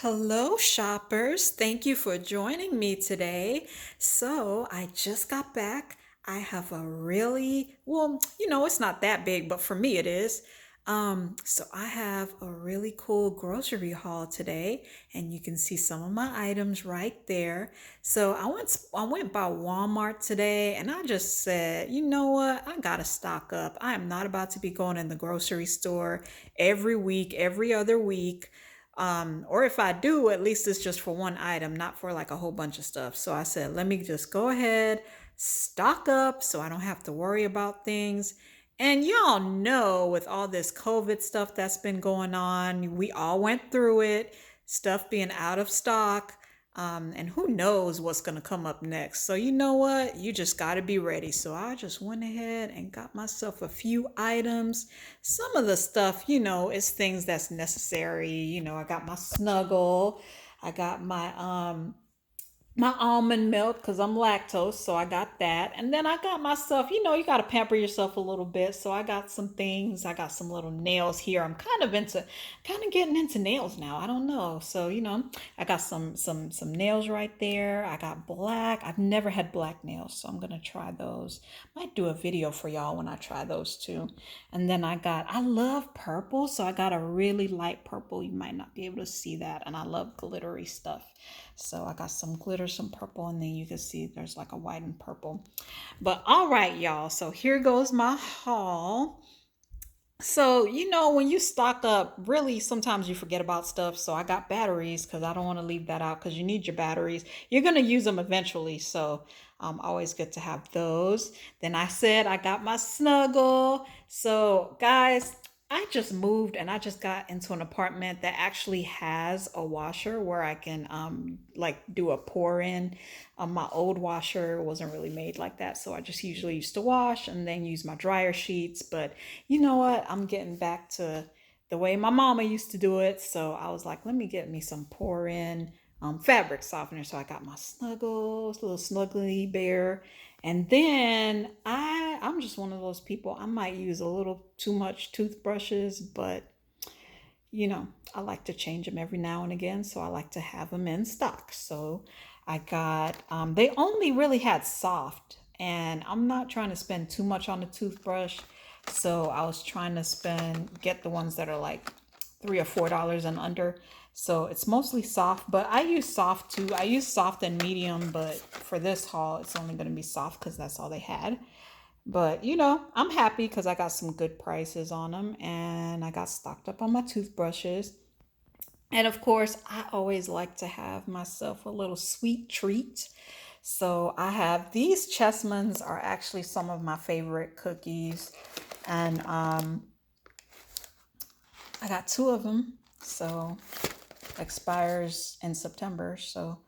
Hello, shoppers. Thank you for joining me today. So, I just got back. I have a really, well, it's not that big, but for me it is. So I have a really cool grocery haul today, and you can see some of my items right there. So I went by Walmart today, and I just said, you know what? I gotta stock up. I am not about to be going in the grocery store every week, every other week. Or if I do, at least it's just for one item, not for like a whole bunch of stuff. So I said, let me just go ahead, stock up so I don't have to worry about things. And y'all know with all this COVID stuff that's been going on, we all went through it, stuff being out of stock. And who knows what's going to come up next. So, you know what? You just got to be ready. So, I just went ahead and got myself a few items. Some of the stuff, is things that's necessary. I got my Snuggle. I got my almond milk because I'm lactose, so I got that. And then I got myself, you got to pamper yourself a little bit. So I got some things. I got some little nails here. I'm kind of getting into nails now. I don't know. So, I got some nails right there. I got black. I've never had black nails, so I'm gonna try those. Might do a video for y'all when I try those too. And then I love purple, so I got a really light purple. You might not be able to see that. And I love glittery stuff. So I got some glitter, some purple, and then you can see there's like a white and purple. But all right, y'all. So here goes my haul. So, when you stock up, really sometimes you forget about stuff. So I got batteries because I don't want to leave that out because you need your batteries. You're going to use them eventually. So always good to have those. Then I said I got my Snuggle. So, guys, I just moved and I just got into an apartment that actually has a washer where I can like do a pour in. My old washer wasn't really made like that, so I just usually used to wash and then use my dryer sheets. But you know what? I'm getting back to the way my mama used to do it. So I was like, let me get me some pour in fabric softener. So I got my Snuggles, little snuggly bear. And then I'm just one of those people. I might use a little too much toothbrushes, but I like to change them every now and again. So I like to have them in stock. So I got they only really had soft, and I'm not trying to spend too much on the toothbrush. So I was trying to get the ones that are like $3 or $4 and under. So it's mostly soft, but I use soft too. I use soft and medium, but for this haul, it's only going to be soft because that's all they had. But I'm happy because I got some good prices on them and I got stocked up on my toothbrushes. And of course, I always like to have myself a little sweet treat. So I have these Chessmans are actually some of my favorite cookies. And I got two of them. So expires in September. So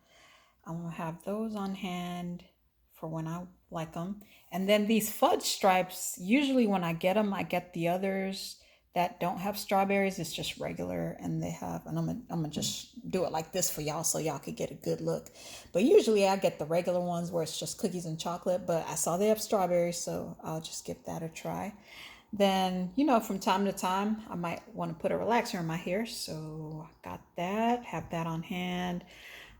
I'm gonna have those on hand for when I like them. And then these fudge stripes, usually when I get them, I get the others that don't have strawberries. It's just regular, and I'm gonna just do it like this for y'all so y'all could get a good look. But usually I get the regular ones where it's just cookies and chocolate. But I saw they have strawberries, so I'll just give that a try. Then, from time to time, I might want to put a relaxer in my hair. So I got that, have that on hand.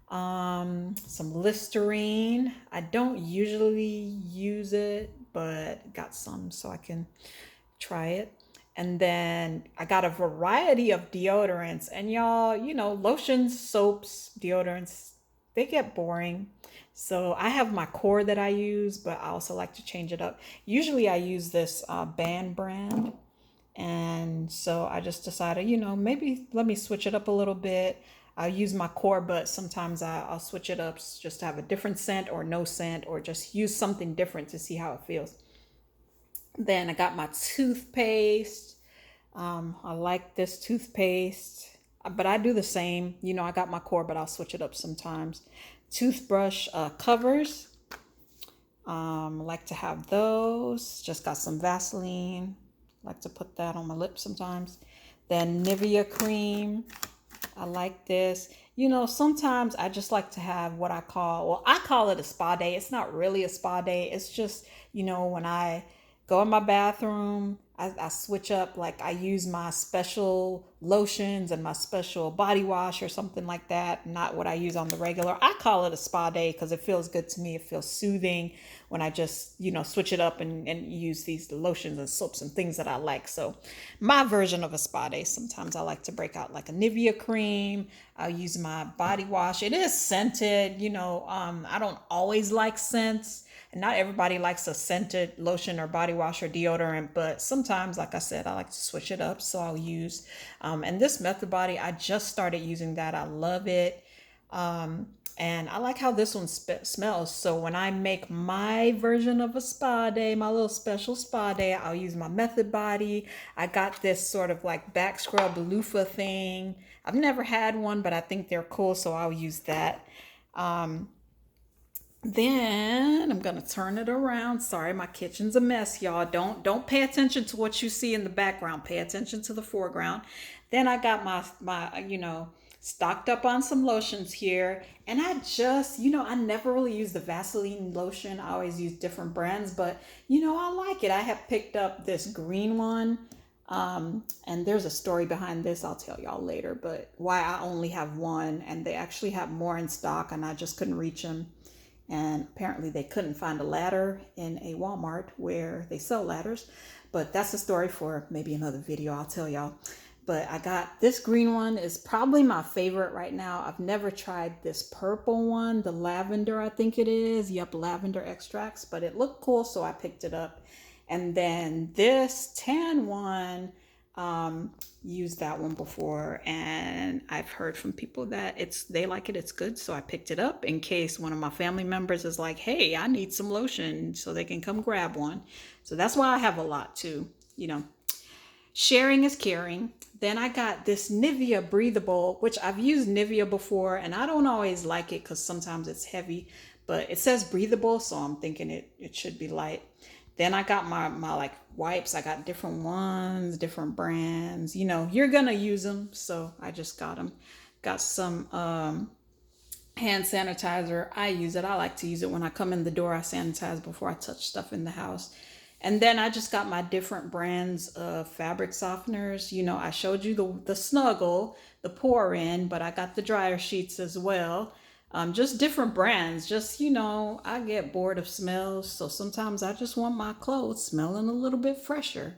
Some Listerine. I don't usually use it, but got some so I can try it. And then I got a variety of deodorants. And y'all, lotions, soaps, deodorants, they get boring. So I have my core that I use, but I also like to change it up. Usually I use this Band brand. And so I just decided, maybe let me switch it up a little bit. I'll use my core, but sometimes I'll switch it up just to have a different scent or no scent or just use something different to see how it feels. Then I got my toothpaste. I like this toothpaste, but I do the same. I got my core, but I'll switch it up sometimes. Toothbrush covers. I like to have those. Just got some Vaseline. Like to put that on my lips sometimes. Then Nivea cream. I like this. Sometimes I just like to have what I call, well, I call it a spa day. It's not really a spa day. It's just, when I go in my bathroom. I switch up, like I use my special lotions and my special body wash or something like that, not what I use on the regular. I call it a spa day because it feels good to me. It feels soothing when I just, switch it up and use these lotions and soaps and things that I like. So my version of a spa day, sometimes I like to break out like a Nivea cream. I'll use my body wash. It is scented, I don't always like scents. And not everybody likes a scented lotion or body wash or deodorant, but sometimes, like I said, I like to switch it up. So I'll use, and this Method Body, I just started using that. I love it. And I like how this one smells. So when I make my version of a spa day, my little special spa day, I'll use my Method Body. I got this sort of like back scrub loofah thing. I've never had one, but I think they're cool, so I'll use that. Then I'm gonna turn it around. Sorry, my kitchen's a mess, y'all. Don't pay attention to what you see in the background. Pay attention to the foreground. Then I got my stocked up on some lotions here, and I just I never really use the Vaseline lotion. I always use different brands, but I like it. I have picked up this green one. And there's a story behind this I'll tell y'all later, but why I only have one, and they actually have more in stock, and I just couldn't reach them. And apparently they couldn't find a ladder in a Walmart where they sell ladders. But that's a story for maybe another video, I'll tell y'all. But I got this green one, is probably my favorite right now. I've never tried this purple one, the lavender, I think it is. Yep, lavender extracts, but it looked cool, so I picked it up. And then this tan one, used that one before, and I've heard from people that they like it, it's good, so I picked it up in case one of my family members is like, hey, I need some lotion, so they can come grab one. So that's why I have a lot too. Sharing is caring. Then I got this Nivea breathable, which I've used Nivea before, and I don't always like it because sometimes it's heavy, but it says breathable, so I'm thinking it should be light. Then I got my like wipes. I got different ones, different brands. You're gonna use them, so I just got them. Got some hand sanitizer. I use it. I like to use it when I come in the door. I sanitize before I touch stuff in the house. And then I just got my different brands of fabric softeners. I showed you the Snuggle, the pour in, but I got the dryer sheets as well. Just different brands. Just, I get bored of smells, so sometimes I just want my clothes smelling a little bit fresher.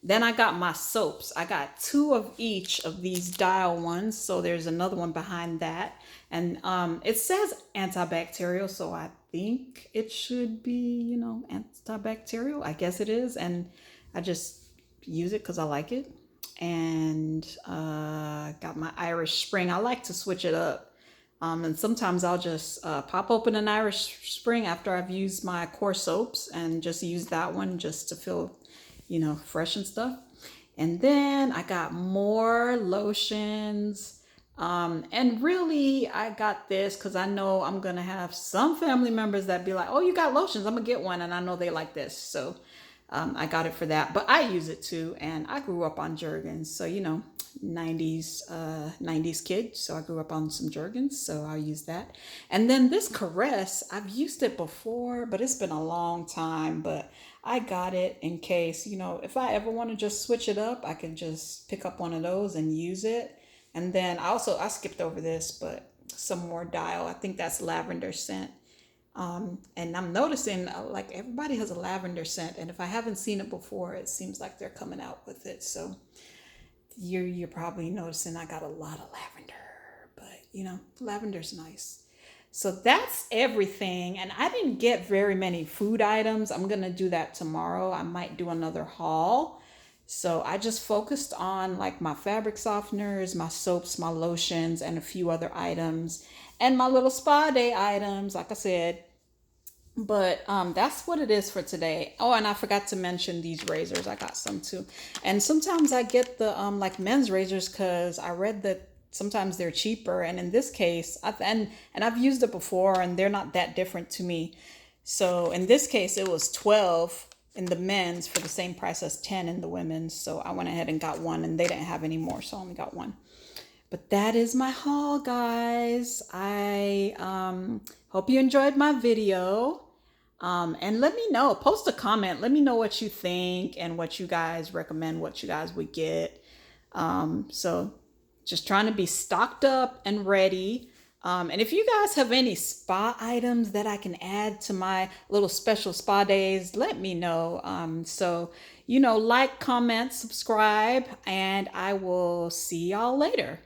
Then I got my soaps. I got two of each of these dial ones, so there's another one behind that. And it says antibacterial, so I think it should be, antibacterial. I guess it is, and I just use it because I like it. And got my Irish Spring. I like to switch it up. And sometimes I'll just pop open an Irish Spring after I've used my core soaps and just use that one just to feel, fresh and stuff. And then I got more lotions. And really, I got this because I know I'm going to have some family members that be like, oh, you got lotions, I'm going to get one. And I know they like this. So I got it for that. But I use it too. And I grew up on Jergens. So, 90s kid, so I grew up on some Jergens, so I'll use that. And then this Caress, I've used it before, but it's been a long time, but I got it in case, if I ever want to just switch it up, I can just pick up one of those and use it. And then I skipped over this, but some more Dial, I think that's lavender scent. And I'm noticing like everybody has a lavender scent, and if I haven't seen it before, it seems like they're coming out with it. So you're probably noticing I got a lot of lavender, but lavender's nice. So that's everything. And I didn't get very many food items. I'm going to do that tomorrow. I might do another haul. So I just focused on like my fabric softeners, my soaps, my lotions, and a few other items, and my little spa day items, like I said. But that's what it is for today. Oh, and I forgot to mention these razors. I got some too. And sometimes I get the like men's razors because I read that sometimes they're cheaper. And in this case, and I've used it before, and they're not that different to me. So in this case, it was 12 in the men's for the same price as 10 in the women's. So I went ahead and got one, and they didn't have any more, so I only got one. But that is my haul, guys. I hope you enjoyed my video. And let me know, post a comment, let me know what you think and what you guys recommend, what you guys would get. So just trying to be stocked up and ready. And if you guys have any spa items that I can add to my little special spa days, let me know. So, like, comment, subscribe, and I will see y'all later.